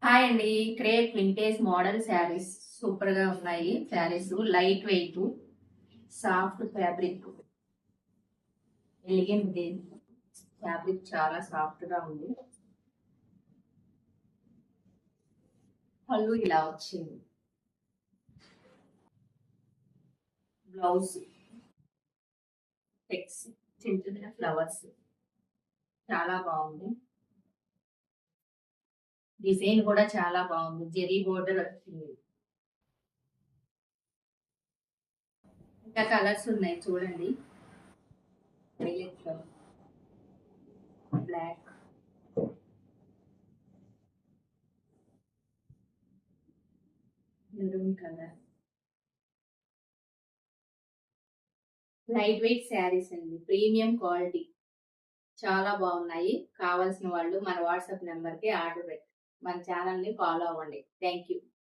Hi అండి. Crepe vintage model saris సూపర్‌గా ఉన్నాయి. Saris light weight, soft fabric, elegant fabric చాలా సాఫ్ట్‌గా ఉంది. పళ్ళు ఇలా వచ్చింది. బ్లౌజ్ టెక్స్ చిన్న చిన్న ఫ్లవర్స్ చాలా బాగుంది. డిజైన్ కూడా చాలా బాగుంది. జెరీ బోర్డర్ వచ్చింది. ఇంకా కలర్స్ ఉన్నాయి చూడండి. Violet colour, black, maroon colour. Light weight sarees అండి. ప్రీమియం క్వాలిటీ చాలా బాగున్నాయి. కావాల్సిన వాళ్ళు మన వాట్సాప్ నెంబర్‌కి ఆర్డర్ మన ఛానల్‌ని ఫాలో అవ్వండి. Thank you.